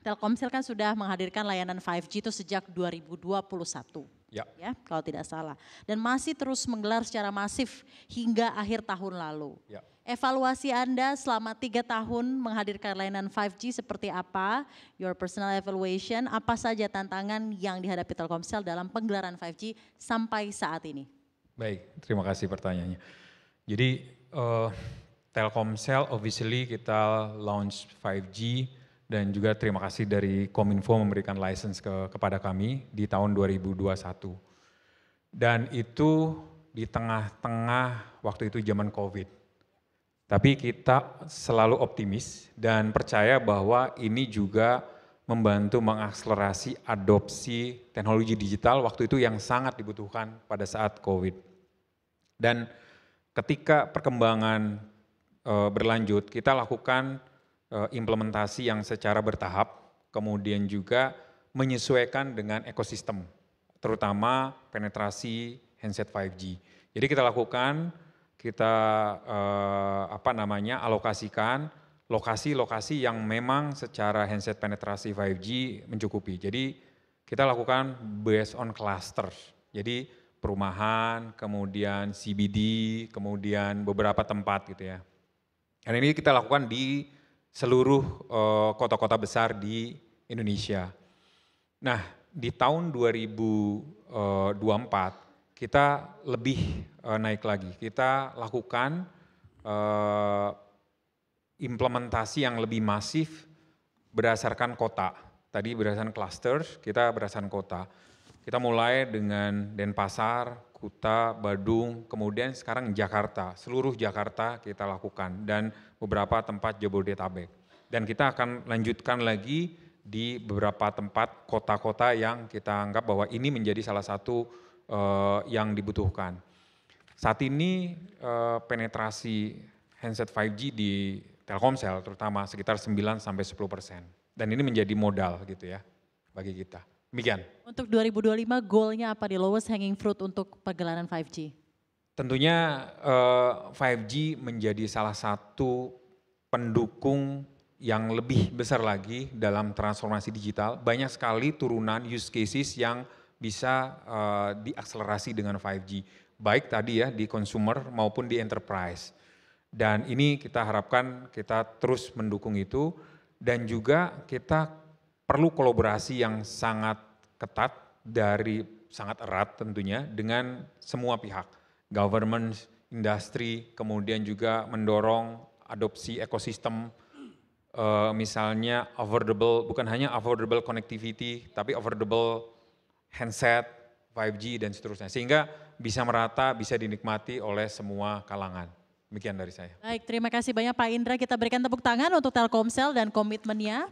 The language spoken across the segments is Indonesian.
Telkomsel kan sudah menghadirkan layanan 5G itu sejak 2021. Ya, kalau tidak salah. Dan masih terus menggelar secara masif hingga akhir tahun lalu. Ya. Evaluasi Anda selama 3 tahun menghadirkan layanan 5G seperti apa? Your personal evaluation, apa saja tantangan yang dihadapi Telkomsel dalam penggelaran 5G sampai saat ini? Baik, terima kasih pertanyaannya. Jadi Telkomsel obviously kita launch 5G dan juga terima kasih dari Kominfo memberikan license kepada kami di tahun 2021. Dan itu di tengah-tengah waktu itu zaman COVID. Tapi kita selalu optimis dan percaya bahwa ini juga membantu mengakselerasi adopsi teknologi digital waktu itu yang sangat dibutuhkan pada saat COVID. Dan ketika perkembangan berlanjut, kita lakukan implementasi yang secara bertahap, kemudian juga menyesuaikan dengan ekosistem, terutama penetrasi handset 5G. Jadi kita lakukan, kita alokasikan lokasi-lokasi yang memang secara handset penetrasi 5G mencukupi. Jadi kita lakukan based on cluster. Jadi perumahan, kemudian CBD, kemudian beberapa tempat gitu ya. Dan ini kita lakukan di seluruh kota-kota besar di Indonesia. Nah, di tahun 2024 kita lebih naik lagi. Kita lakukan implementasi yang lebih masif berdasarkan kota. Tadi berdasarkan cluster, kita berdasarkan kota. Kita mulai dengan Denpasar, Kuta, Badung, kemudian sekarang Jakarta. Seluruh Jakarta kita lakukan dan beberapa tempat Jabodetabek. Dan kita akan lanjutkan lagi di beberapa tempat kota-kota yang kita anggap bahwa ini menjadi salah satu yang dibutuhkan. Saat ini penetrasi handset 5G di Telkomsel terutama sekitar 9-10%. Dan ini menjadi modal gitu ya bagi kita. Demikian. Untuk 2025 goalnya apa di lowest hanging fruit untuk pergelaran 5G? Tentunya 5G menjadi salah satu pendukung yang lebih besar lagi dalam transformasi digital. Banyak sekali turunan use cases yang bisa diakselerasi dengan 5G. Baik tadi ya di consumer maupun di enterprise. Dan ini kita harapkan kita terus mendukung itu dan juga kita perlu kolaborasi yang sangat ketat sangat erat tentunya dengan semua pihak, government, industri, kemudian juga mendorong adopsi ekosistem, misalnya affordable, bukan hanya affordable connectivity, tapi affordable handset, 5G dan seterusnya, sehingga bisa merata, bisa dinikmati oleh semua kalangan. Demikian dari saya. Baik, terima kasih banyak Pak Indra. Kita berikan tepuk tangan untuk Telkomsel dan komitmennya.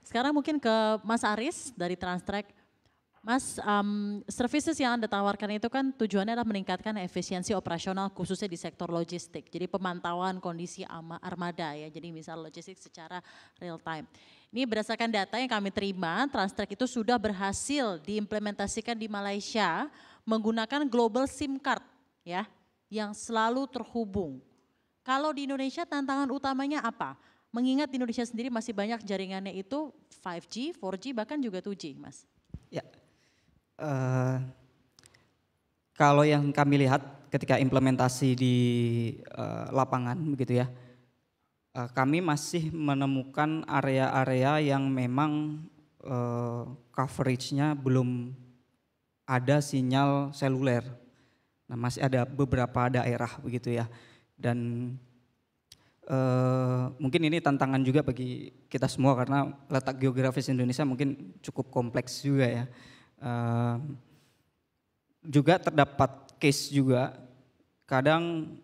Sekarang mungkin ke Mas Aris dari Transtrek. Mas, services yang Anda tawarkan itu kan tujuannya adalah meningkatkan efisiensi operasional khususnya di sektor logistik. Jadi pemantauan kondisi armada ya, jadi misal logistik secara real time. Ini berdasarkan data yang kami terima, Transtrek itu sudah berhasil diimplementasikan di Malaysia menggunakan global SIM card ya, yang selalu terhubung. Kalau di Indonesia tantangan utamanya apa? Mengingat di Indonesia sendiri masih banyak jaringannya itu 5G, 4G bahkan juga 2G, Mas. Ya, kalau yang kami lihat ketika implementasi di lapangan begitu ya, kami masih menemukan area-area yang memang coveragenya belum ada sinyal seluler. Nah, masih ada beberapa daerah begitu ya, dan mungkin ini tantangan juga bagi kita semua karena letak geografis Indonesia mungkin cukup kompleks juga ya. Juga terdapat case juga kadang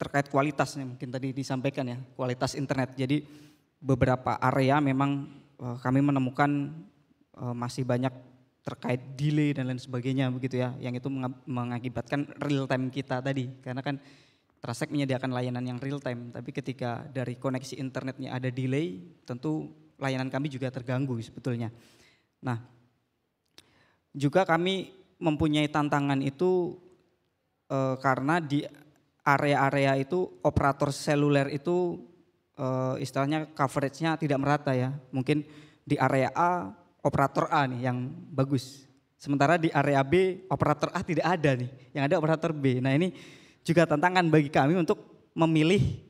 terkait kualitasnya, mungkin tadi disampaikan ya, kualitas internet. Jadi beberapa area memang kami menemukan masih banyak terkait delay dan lain sebagainya begitu ya, yang itu mengakibatkan real time kita tadi, karena kan Transtrek menyediakan layanan yang real time, tapi ketika dari koneksi internetnya ada delay, tentu layanan kami juga terganggu sebetulnya. Nah, juga kami mempunyai tantangan itu karena di area-area itu operator seluler itu istilahnya coveragenya tidak merata ya. Mungkin di area A operator A nih yang bagus. Sementara di area B operator A tidak ada nih, yang ada operator B. Nah ini juga tantangan bagi kami untuk memilih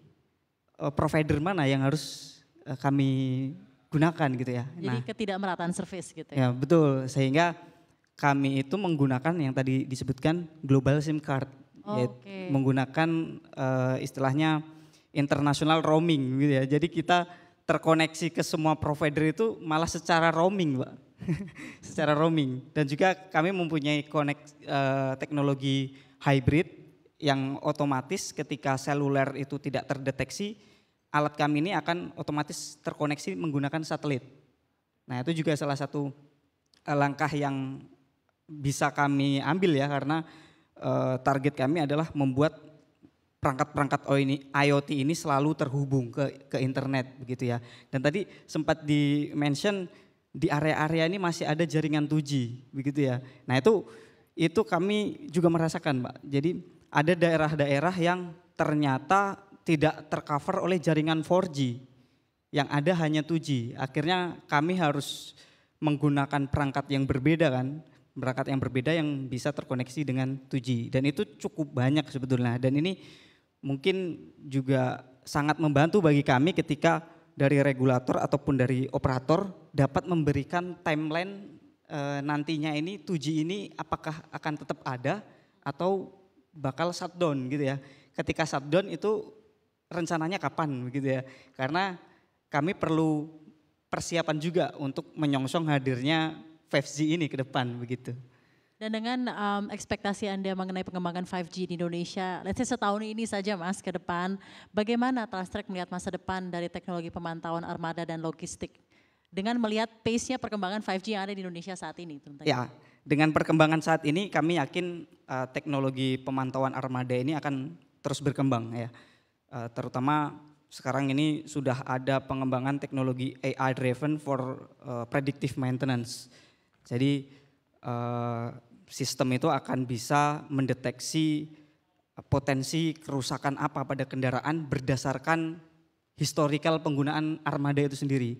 provider mana yang harus kami gunakan gitu ya. Jadi ketidakmerataan service gitu Ya ya. betul, sehingga kami itu menggunakan yang tadi disebutkan global SIM card. Oke. Menggunakan istilahnya international roaming gitu ya. Jadi kita terkoneksi ke semua provider itu malah secara roaming, Pak. Secara roaming. Dan juga kami mempunyai teknologi hybrid yang otomatis ketika seluler itu tidak terdeteksi, alat kami ini akan otomatis terkoneksi menggunakan satelit. Nah itu juga salah satu langkah yang bisa kami ambil ya, karena target kami adalah membuat perangkat-perangkat IoT ini selalu terhubung ke internet begitu ya. Dan tadi sempat di-mention di area-area ini masih ada jaringan 2G begitu ya. Nah itu kami juga merasakan Pak. Jadi ada daerah-daerah yang ternyata tidak tercover oleh jaringan 4G. Yang ada hanya 2G. Akhirnya kami harus menggunakan perangkat yang berbeda kan. Perangkat yang berbeda yang bisa terkoneksi dengan 2G. Dan itu cukup banyak sebetulnya. Dan ini mungkin juga sangat membantu bagi kami ketika dari regulator ataupun dari operator dapat memberikan timeline nantinya ini 2G ini apakah akan tetap ada atau bakal shutdown gitu ya. Ketika shutdown itu rencananya kapan begitu ya. Karena kami perlu persiapan juga untuk menyongsong hadirnya 5G ini ke depan begitu. Dan dengan ekspektasi Anda mengenai pengembangan 5G di Indonesia, let's say setahun ini saja Mas ke depan, bagaimana Transtrek melihat masa depan dari teknologi pemantauan armada dan logistik dengan melihat pace-nya perkembangan 5G yang ada di Indonesia saat ini? Tentunya. Ya, dengan perkembangan saat ini kami yakin teknologi pemantauan armada ini akan terus berkembang ya. Terutama sekarang ini sudah ada pengembangan teknologi AI driven for predictive maintenance. Jadi sistem itu akan bisa mendeteksi potensi kerusakan apa pada kendaraan berdasarkan historical penggunaan armada itu sendiri.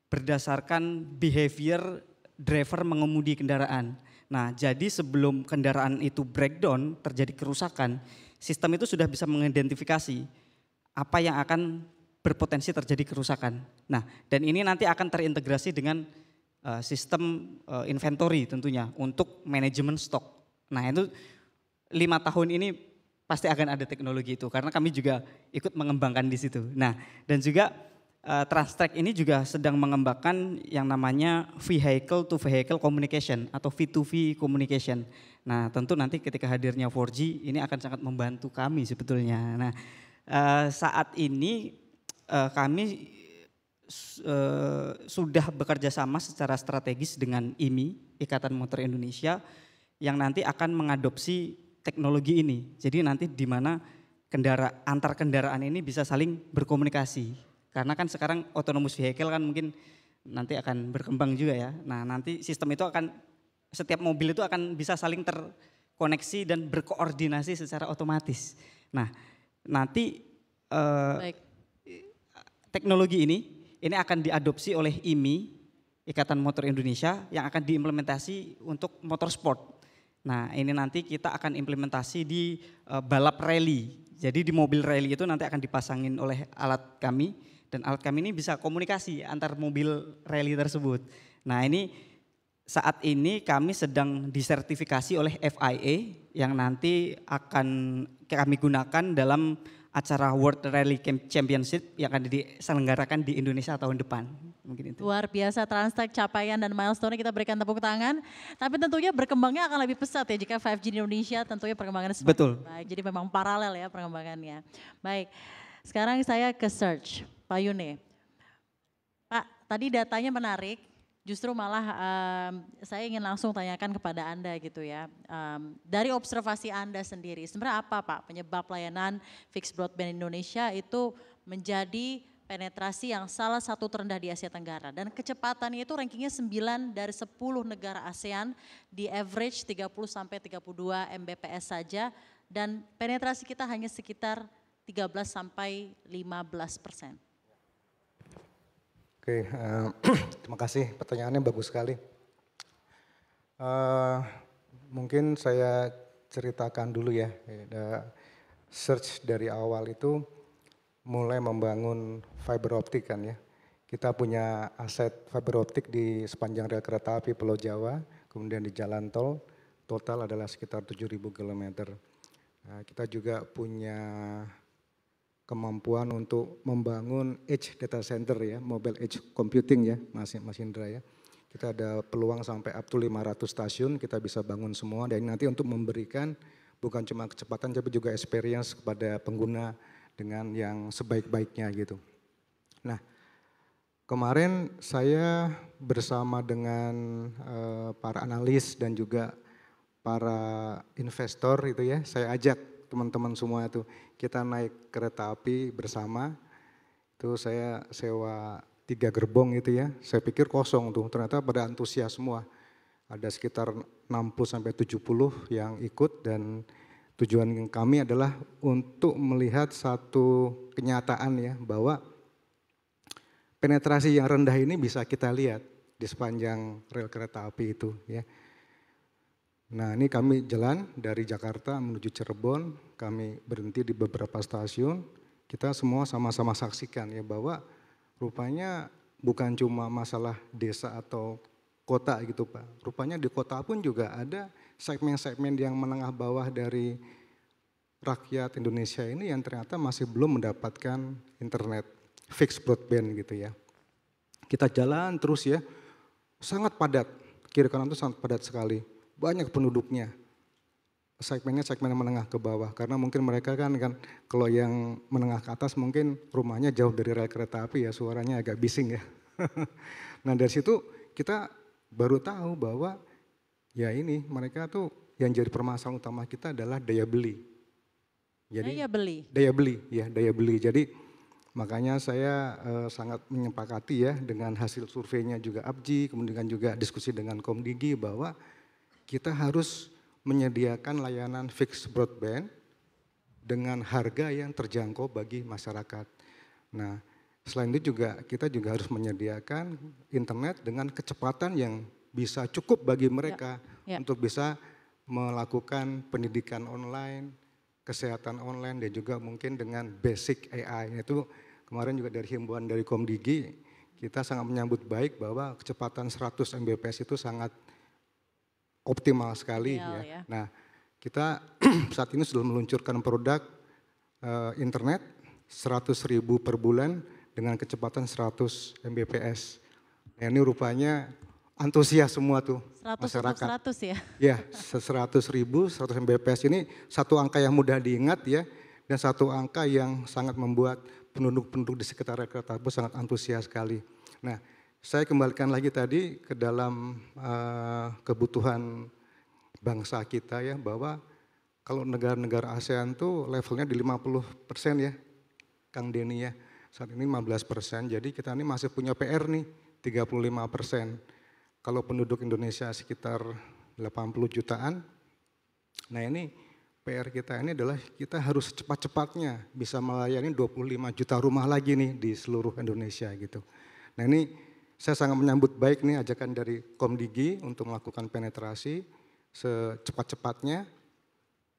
Berdasarkan behavior driver mengemudi kendaraan. Nah jadi sebelum kendaraan itu breakdown, terjadi kerusakan, sistem itu sudah bisa mengidentifikasi apa yang akan berpotensi terjadi kerusakan. Nah dan ini nanti akan terintegrasi dengan sistem inventory tentunya untuk manajemen stok. Nah itu 5 tahun ini pasti akan ada teknologi itu karena kami juga ikut mengembangkan di situ. Nah dan juga Transtrek ini juga sedang mengembangkan yang namanya vehicle to vehicle communication atau V2V communication. Nah tentu nanti ketika hadirnya 4G ini akan sangat membantu kami sebetulnya. Nah saat ini kami sudah bekerja sama secara strategis dengan IMI, Ikatan Motor Indonesia, yang nanti akan mengadopsi teknologi ini. Jadi nanti di mana antar kendaraan ini bisa saling berkomunikasi. Karena kan sekarang autonomous vehicle kan mungkin nanti akan berkembang juga ya. Nah nanti sistem itu akan, setiap mobil itu akan bisa saling terkoneksi dan berkoordinasi secara otomatis. Nah nanti teknologi ini akan diadopsi oleh IMI, Ikatan Motor Indonesia, yang akan diimplementasi untuk motorsport. Nah ini nanti kita akan implementasi di balap rally. Jadi di mobil rally itu nanti akan dipasangin oleh alat kami, dan alat kami ini bisa komunikasi antar mobil rally tersebut. Nah ini saat ini kami sedang disertifikasi oleh FIA yang nanti akan kami gunakan dalam acara World Rally Championship yang akan diselenggarakan di Indonesia tahun depan. Mungkin itu. Luar biasa Transtrek, capaian dan milestone kita berikan tepuk tangan. Tapi tentunya berkembangnya akan lebih pesat ya jika 5G di Indonesia tentunya perkembangannya semakin Betul. baik. Jadi memang paralel ya perkembangannya. Baik, sekarang saya ke search, Pak Yune. Pak, tadi datanya menarik. Justru malah saya ingin langsung tanyakan kepada Anda gitu ya. Dari observasi Anda sendiri, sebenarnya apa Pak penyebab layanan fixed broadband Indonesia itu menjadi penetrasi yang salah satu terendah di Asia Tenggara. Dan kecepatannya itu rankingnya 9 dari 10 negara ASEAN di average 30-32 Mbps saja. Dan penetrasi kita hanya sekitar 13-15%. Oke, terima kasih, pertanyaannya bagus sekali. Eh, Mungkin saya ceritakan dulu ya, search dari awal itu mulai membangun fiber optik kan ya. Kita punya aset fiber optik di sepanjang rel kereta api Pulau Jawa, kemudian di jalan tol, total adalah sekitar 7.000 kilometer. Nah, kita juga punya kemampuan untuk membangun edge data center ya, mobile edge computing ya, Mas Indra ya. Kita ada peluang sampai up to 500 stasiun kita bisa bangun semua dan nanti untuk memberikan bukan cuma kecepatan tapi juga experience kepada pengguna dengan yang sebaik-baiknya gitu. Nah, kemarin saya bersama dengan para analis dan juga para investor itu ya, saya ajak teman-teman semua itu kita naik kereta api bersama. Itu saya sewa 3 gerbong itu ya, saya pikir kosong tuh, ternyata pada antusias semua. Ada sekitar 60-70 yang ikut dan tujuan kami adalah untuk melihat satu kenyataan ya bahwa penetrasi yang rendah ini bisa kita lihat di sepanjang rel kereta api itu ya. Nah ini kami jalan dari Jakarta menuju Cirebon, kami berhenti di beberapa stasiun, kita semua sama-sama saksikan ya bahwa rupanya bukan cuma masalah desa atau kota gitu Pak. Rupanya di kota pun juga ada segmen-segmen yang menengah bawah dari rakyat Indonesia ini yang ternyata masih belum mendapatkan internet fixed broadband gitu ya. Kita jalan terus ya, sangat padat, kiri kanan itu sangat padat sekali. Banyak penduduknya, segmennya segmen menengah ke bawah karena mungkin mereka kan kalau yang menengah ke atas mungkin rumahnya jauh dari rel kereta api ya suaranya agak bising ya. Nah dari situ kita baru tahu bahwa ya ini mereka tuh yang jadi permasalahan utama kita adalah daya beli. Jadi daya beli. Jadi makanya saya sangat menyepakati ya dengan hasil surveinya juga APJI kemudian juga diskusi dengan Komdigi bahwa kita harus menyediakan layanan fixed broadband dengan harga yang terjangkau bagi masyarakat. Nah, selain itu juga kita juga harus menyediakan internet dengan kecepatan yang bisa cukup bagi mereka untuk bisa melakukan pendidikan online, kesehatan online dan juga mungkin dengan basic AI. Itu kemarin juga dari himbauan dari Komdigi kita sangat menyambut baik bahwa kecepatan 100 Mbps itu sangat optimal sekali ya. Nah kita saat ini sudah meluncurkan produk internet 100.000 per bulan dengan kecepatan 100 Mbps. Nah, ini rupanya antusias semua tuh 100 masyarakat. 100 ya? Ya 100.000, 100 Mbps ini satu angka yang mudah diingat ya dan satu angka yang sangat membuat penduduk-penduduk di sekitar kereta api sangat antusias sekali. Nah saya kembalikan lagi tadi ke dalam kebutuhan bangsa kita ya bahwa kalau negara-negara ASEAN tuh levelnya di 50% ya Kang Denny ya. Saat ini 15%, jadi kita ini masih punya PR nih 35%. Kalau penduduk Indonesia sekitar 80 jutaan, nah ini PR kita ini adalah kita harus cepat-cepatnya bisa melayani 25 juta rumah lagi nih di seluruh Indonesia gitu. Nah ini saya sangat menyambut baik nih ajakan dari Komdigi untuk melakukan penetrasi secepat-cepatnya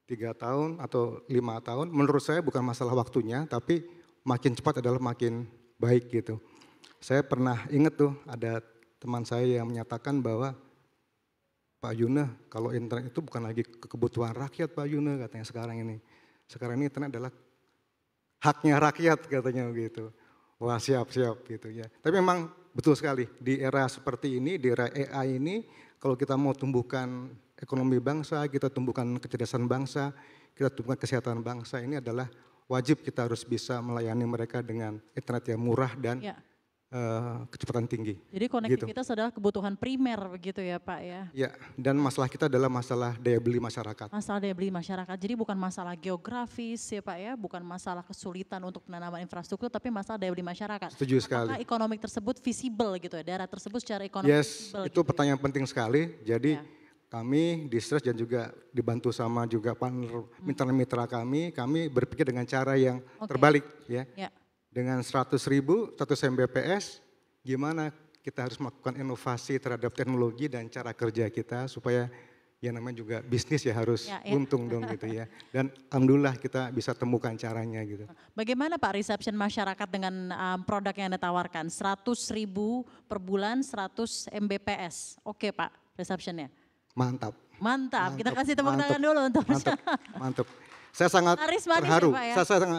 3 tahun atau 5 tahun. Menurut saya bukan masalah waktunya tapi makin cepat adalah makin baik gitu. Saya pernah ingat tuh ada teman saya yang menyatakan bahwa Pak Yuna kalau internet itu bukan lagi kebutuhan rakyat Pak Yuna katanya sekarang ini. Sekarang ini internet adalah haknya rakyat katanya begitu. Wah siap-siap gitu ya. Tapi memang betul sekali di era seperti ini, di era AI ini kalau kita mau tumbuhkan ekonomi bangsa, kita tumbuhkan kecerdasan bangsa, kita tumbuhkan kesehatan bangsa ini adalah wajib kita harus bisa melayani mereka dengan internet yang murah dan kecepatan tinggi. Jadi konektivitas adalah kebutuhan primer begitu ya Pak ya? Ya, dan masalah kita adalah masalah daya beli masyarakat. Masalah daya beli masyarakat, jadi bukan masalah geografis ya Pak ya, bukan masalah kesulitan untuk penanaman infrastruktur, tapi masalah daya beli masyarakat. Setuju sekali. Apakah ekonomi tersebut visible gitu ya, daerah tersebut secara ekonomi visible? Yes, itu pertanyaan penting sekali. Jadi kami di Stress dan juga dibantu sama juga partner mitra-mitra kami berpikir dengan cara yang terbalik ya. Dengan 100.000, 100 Mbps, gimana kita harus melakukan inovasi terhadap teknologi dan cara kerja kita supaya ya namanya juga bisnis ya harus Ya. untung dong gitu ya. Dan alhamdulillah kita bisa temukan caranya gitu. Bagaimana Pak reception masyarakat dengan produk yang Anda tawarkan? 100.000 per bulan, 100 Mbps. Oke Pak receptionnya. Mantap. Mantap, kita Mantap, kasih tepuk mantap, tangan dulu untuk mantap, mantap. Saya sangat Manis terharu. ya, Pak, ya?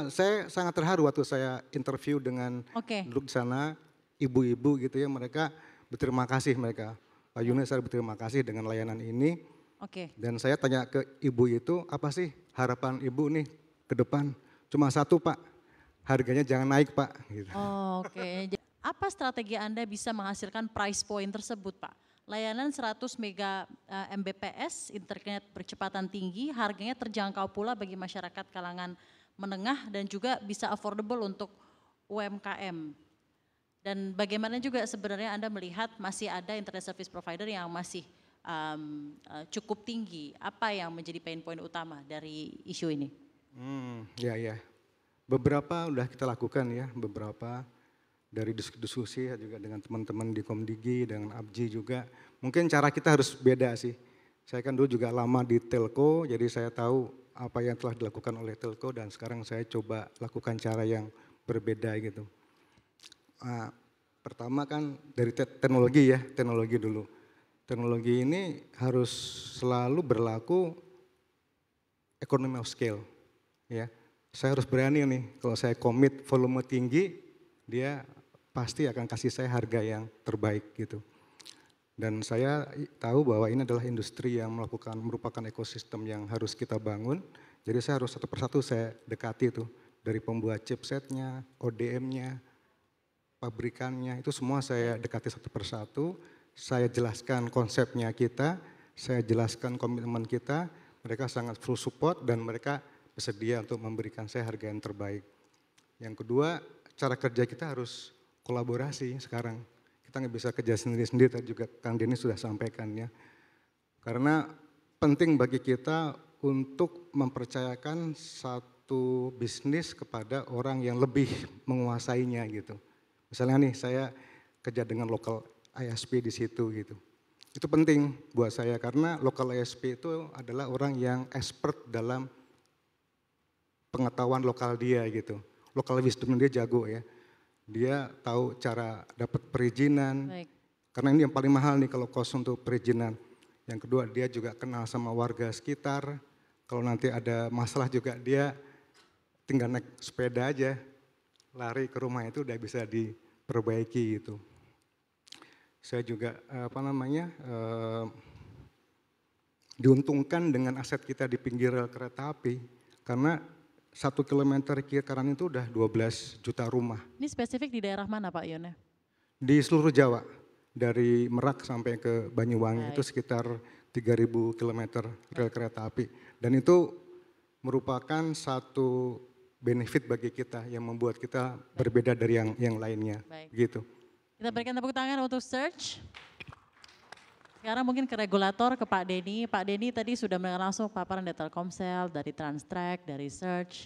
Saya sangat terharu waktu saya interview dengan Oke. duduk di sana, ibu-ibu gitu ya, mereka berterima kasih mereka. Pak Yunus, saya berterima kasih dengan layanan ini. Oke. Dan saya tanya ke ibu itu, apa sih harapan ibu nih ke depan? Cuma satu Pak, harganya jangan naik Pak. Gitu. Oke. Apa strategi Anda bisa menghasilkan price point tersebut Pak? Layanan 100 Mbps, internet berkecepatan tinggi, harganya terjangkau pula bagi masyarakat kalangan menengah dan juga bisa affordable untuk UMKM. Dan bagaimana juga sebenarnya Anda melihat masih ada internet service provider yang masih cukup tinggi. Apa yang menjadi pain point utama dari isu ini? Ya. Beberapa udah kita lakukan ya, beberapa dari diskusi juga dengan teman-teman di Komdigi, dengan Abji juga. Mungkin cara kita harus beda sih. Saya kan dulu juga lama di telco, jadi saya tahu apa yang telah dilakukan oleh telco dan sekarang saya coba lakukan cara yang berbeda gitu. Pertama kan dari teknologi ya, teknologi dulu. Teknologi ini harus selalu berlaku economy of scale. Ya, saya harus berani nih, kalau saya komit volume tinggi, dia pasti akan kasih saya harga yang terbaik gitu. Dan saya tahu bahwa ini adalah industri yang merupakan ekosistem yang harus kita bangun. Jadi saya harus satu persatu saya dekati itu. Dari pembuat chipsetnya, ODM-nya, pabrikannya, itu semua saya dekati satu persatu. Saya jelaskan konsepnya kita, saya jelaskan komitmen kita. Mereka sangat full support dan mereka bersedia untuk memberikan saya harga yang terbaik. Yang kedua, cara kerja kita harus kolaborasi sekarang. Kita nggak bisa kerja sendiri-sendiri, tadi juga Kang Denny sudah sampaikan ya. Karena penting bagi kita untuk mempercayakan satu bisnis kepada orang yang lebih menguasainya gitu. Misalnya nih saya kerja dengan lokal ISP di situ gitu. Itu penting buat saya karena lokal ISP itu adalah orang yang expert dalam pengetahuan lokal dia gitu. Lokal wisdom dia jago ya. Dia tahu cara dapat perizinan. Baik. Karena ini yang paling mahal nih kalau kos untuk perizinan. Yang kedua dia juga kenal sama warga sekitar. Kalau nanti ada masalah juga dia tinggal naik sepeda aja. Lari ke rumah itu udah bisa diperbaiki gitu. Saya juga diuntungkan dengan aset kita di pinggir rel kereta api. Karena 1 kilometer kiri kanan itu udah 12 juta rumah. Ini spesifik di daerah mana Pak Yone? Di seluruh Jawa, dari Merak sampai ke Banyuwangi itu sekitar 3.000 kilometer rel kereta api. Dan itu merupakan satu benefit bagi kita yang membuat kita berbeda dari yang lainnya. Baik. Gitu. Kita berikan tepuk tangan untuk Search. Sekarang mungkin ke regulator, ke Pak Denny. Pak Denny tadi sudah mendengar langsung paparan dari Telkomsel, dari Transtrack, dari Search.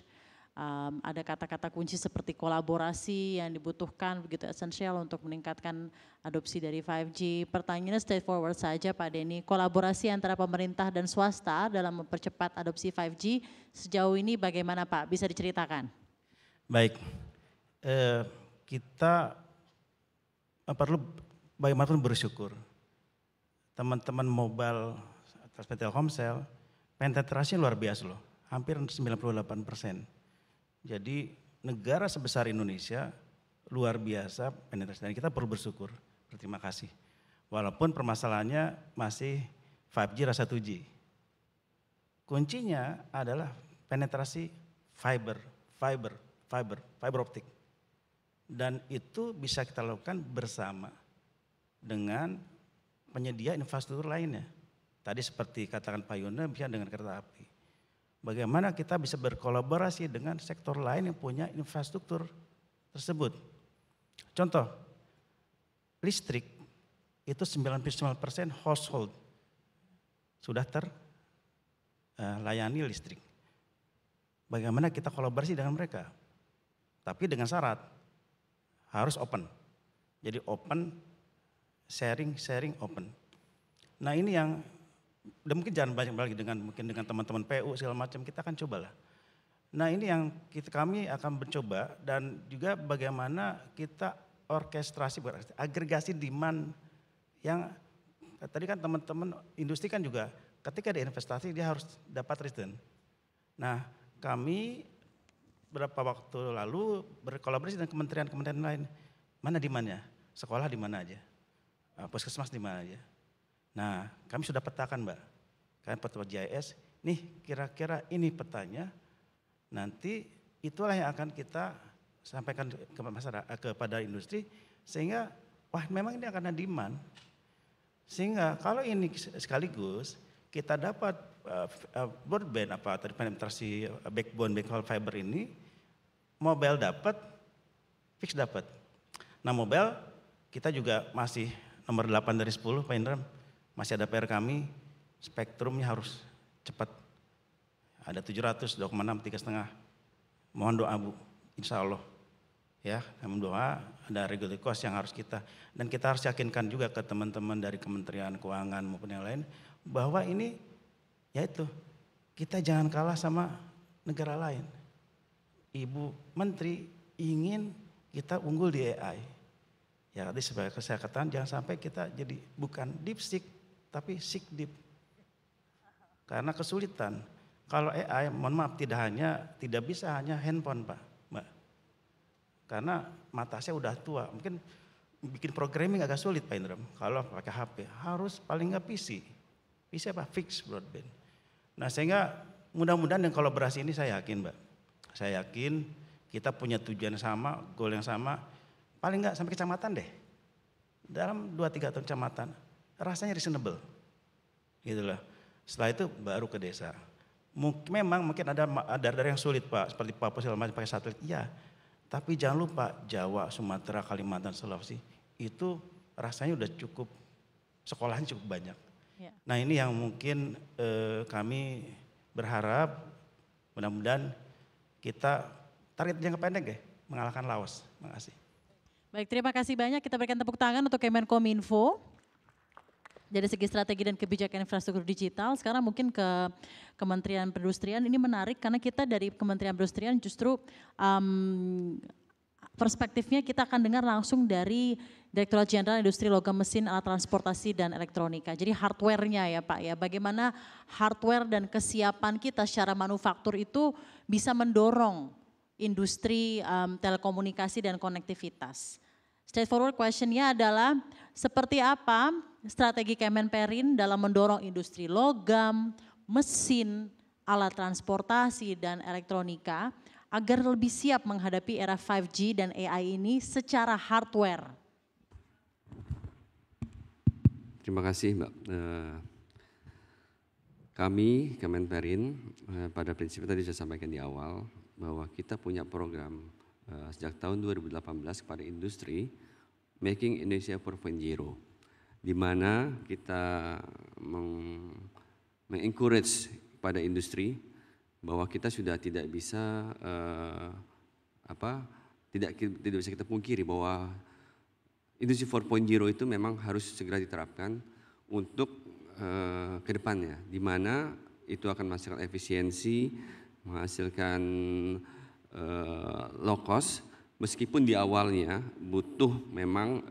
Ada kata-kata kunci seperti kolaborasi yang dibutuhkan begitu esensial untuk meningkatkan adopsi dari 5G. Pertanyaannya straightforward saja Pak Denny, kolaborasi antara pemerintah dan swasta dalam mempercepat adopsi 5G sejauh ini bagaimana Pak? Bisa diceritakan? Baik, kita perlu bagaimanapun bersyukur. Teman-teman mobile seperti Telkomsel, penetrasi luar biasa loh, hampir 98%. Jadi negara sebesar Indonesia luar biasa penetrasi dan kita perlu bersyukur, berterima kasih. Walaupun permasalahannya masih 5G rasa 2G. Kuncinya adalah penetrasi fiber optik. Dan itu bisa kita lakukan bersama dengan penyedia infrastruktur lainnya. Tadi seperti katakan Pak Yona bisa dengan kereta api. Bagaimana kita bisa berkolaborasi dengan sektor lain yang punya infrastruktur tersebut. Contoh, listrik itu 99% household sudah terlayani listrik. Bagaimana kita kolaborasi dengan mereka? Tapi dengan syarat harus open. Jadi open, sharing, open. Nah ini yang, dan mungkin jangan banyak lagi mungkin dengan teman-teman PU segala macam, kita akan cobalah. Nah ini yang kami akan mencoba, dan juga bagaimana kita orkestrasi, agregasi demand yang tadi kan teman-teman industri kan juga ketika ada investasi dia harus dapat return. Nah kami beberapa waktu lalu berkolaborasi dengan kementerian-kementerian lain, mana demand-nya? Sekolah di mana aja, puskesmas di mana aja. Nah, kami sudah petakan, Mbak. Kalian peta GIS, nih kira-kira ini petanya. Nanti itulah yang akan kita sampaikan ke masyarakat, kepada industri, sehingga wah memang ini akan ada demand. Sehingga kalau ini sekaligus kita dapat broadband penetrasi backhaul fiber ini, mobile dapat, fix dapat. Nah mobile kita juga masih nomor 8 dari 10 Pak Indra, masih ada PR kami, spektrumnya harus cepat. Ada 700, 2,6, 3,5. Mohon doa Bu, insya Allah. Ya, kami doa ada regulatory cost yang harus kita, dan kita harus yakinkan juga ke teman-teman dari Kementerian Keuangan maupun yang lain, bahwa ini yaitu kita jangan kalah sama negara lain. Ibu Menteri ingin kita unggul di AI. Ya, tadi sebagai saya katakan jangan sampai kita jadi bukan deep seek tapi seek deep. Karena kesulitan. Kalau AI, mohon maaf tidak bisa hanya handphone Pak, Mbak. Karena mata saya udah tua, mungkin bikin programming agak sulit Pak Indra. Kalau pakai HP harus paling nggak PC. PC apa? Fix broadband. Nah sehingga mudah-mudahan yang kolaborasi ini saya yakin Mbak. Saya yakin kita punya tujuan sama, goal yang sama. Paling nggak sampai kecamatan deh. Dalam 2-3 tahun kecamatan, rasanya reasonable. Gitu loh. Setelah itu baru ke desa. Memang mungkin ada daerah yang sulit Pak, seperti Papua segala macam pakai satelit. Iya. Tapi jangan lupa Jawa, Sumatera, Kalimantan, Sulawesi itu rasanya udah cukup, sekolahnya cukup banyak. Ya. Nah ini yang mungkin kami berharap mudah-mudahan kita target jangka pendek ya, mengalahkan Laos. Terima kasih. Baik, terima kasih banyak. Kita berikan tepuk tangan untuk Kemenkominfo. Dari segi strategi dan kebijakan infrastruktur digital, sekarang mungkin ke Kementerian Perindustrian. Ini menarik karena kita dari Kementerian Perindustrian justru perspektifnya kita akan dengar langsung dari Direktorat Jenderal Industri Logam Mesin, Alat Transportasi dan Elektronika. Jadi hardware-nya ya Pak ya, bagaimana hardware dan kesiapan kita secara manufaktur itu bisa mendorong industri telekomunikasi dan konektivitas. Straightforward question-nya adalah seperti apa strategi Kemenperin dalam mendorong industri logam, mesin, alat transportasi dan elektronika agar lebih siap menghadapi era 5G dan AI ini secara hardware. Terima kasih Mbak. Kami Kemenperin pada prinsipnya tadi saya sampaikan di awal bahwa kita punya program sejak tahun 2018 kepada industri Making Indonesia 4.0, di mana kita mengencourage pada industri bahwa kita sudah tidak bisa tidak bisa kita pungkiri bahwa industri 4.0 itu memang harus segera diterapkan untuk kedepannya, di mana itu akan menghasilkan efisiensi, menghasilkan low cost, meskipun di awalnya butuh memang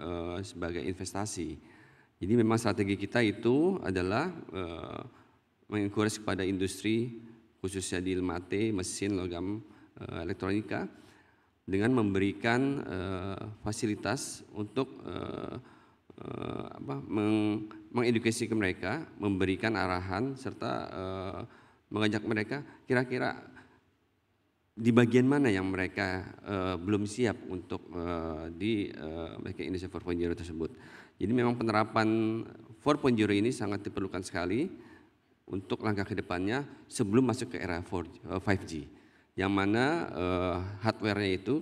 sebagai investasi. Jadi memang strategi kita itu adalah mengencourage kepada industri khususnya di Ilmate, mesin, logam, elektronika dengan memberikan fasilitas untuk mengedukasi ke mereka, memberikan arahan serta mengajak mereka kira-kira di bagian mana yang mereka belum siap untuk di Making Indonesia 4.0 tersebut. Jadi memang penerapan 4.0 ini sangat diperlukan sekali untuk langkah ke depannya sebelum masuk ke era 5G. Yang mana hardware-nya itu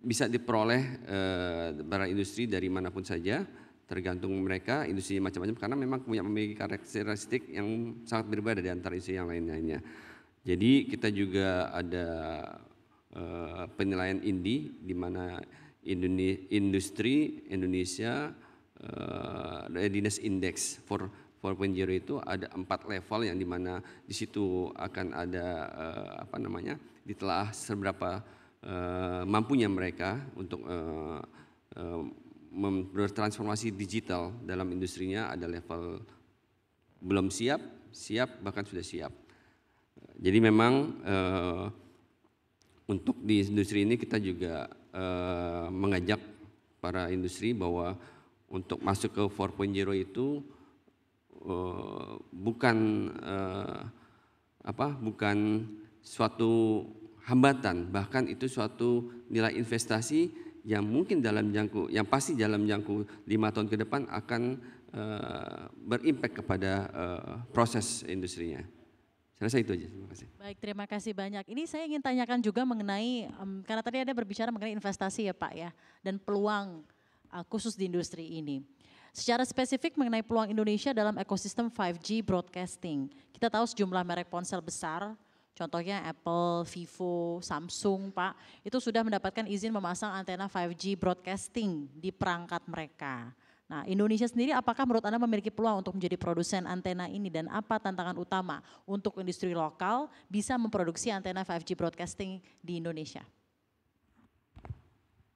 bisa diperoleh para industri dari manapun saja, tergantung mereka industri macam-macam karena memang memiliki karakteristik yang sangat berbeda di antara industri yang lainnya. Jadi kita juga ada penilaian INDI di mana industri Indonesia Readiness Index for 4.0 itu ada 4 level yang dimana di situ akan ada ditelaah seberapa mampunya mereka untuk bertransformasi digital dalam industrinya. Ada level belum siap, siap, bahkan sudah siap. Jadi memang untuk di industri ini kita juga mengajak para industri bahwa untuk masuk ke 4.0 itu bukan suatu hambatan, bahkan itu suatu nilai investasi yang mungkin yang pasti dalam jangka 5 tahun ke depan akan berimpact kepada proses industrinya. Saya rasa itu aja, terima kasih. Baik, terima kasih banyak. Ini saya ingin tanyakan juga mengenai, karena tadi ada berbicara mengenai investasi ya Pak ya, dan peluang khusus di industri ini. Secara spesifik mengenai peluang Indonesia dalam ekosistem 5G broadcasting. Kita tahu sejumlah merek ponsel besar, contohnya Apple, Vivo, Samsung Pak, itu sudah mendapatkan izin memasang antena 5G broadcasting di perangkat mereka. Nah, Indonesia sendiri apakah menurut Anda memiliki peluang untuk menjadi produsen antena ini dan apa tantangan utama untuk industri lokal bisa memproduksi antena 5G broadcasting di Indonesia?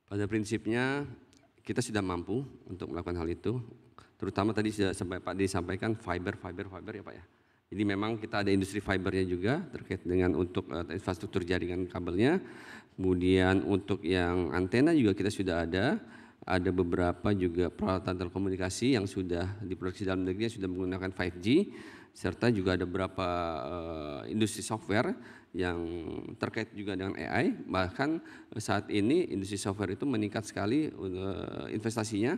Pada prinsipnya kita sudah mampu untuk melakukan hal itu, terutama tadi sudah Pak disampaikan fiber ya Pak ya. Jadi memang kita ada industri fibernya juga terkait dengan untuk infrastruktur jaringan kabelnya, kemudian untuk yang antena juga kita sudah ada beberapa juga peralatan telekomunikasi yang sudah diproduksi dalam negeri yang sudah menggunakan 5G, serta juga ada beberapa industri software yang terkait juga dengan AI. Bahkan saat ini industri software itu meningkat sekali investasinya.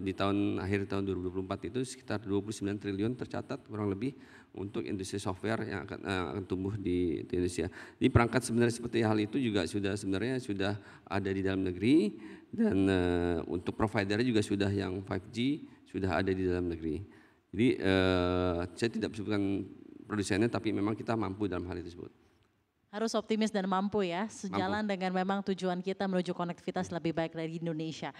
Di akhir tahun 2024 itu sekitar 29 triliun tercatat kurang lebih untuk industri software yang akan tumbuh di Indonesia. Di perangkat sebenarnya seperti hal itu juga sudah ada di dalam negeri, dan untuk providernya juga sudah yang 5G sudah ada di dalam negeri. Jadi saya tidak sebutkan produsennya, tapi memang kita mampu dalam hal tersebut. Harus optimis dan mampu ya, sejalan dengan memang tujuan kita menuju konektivitas lebih baik dari Indonesia.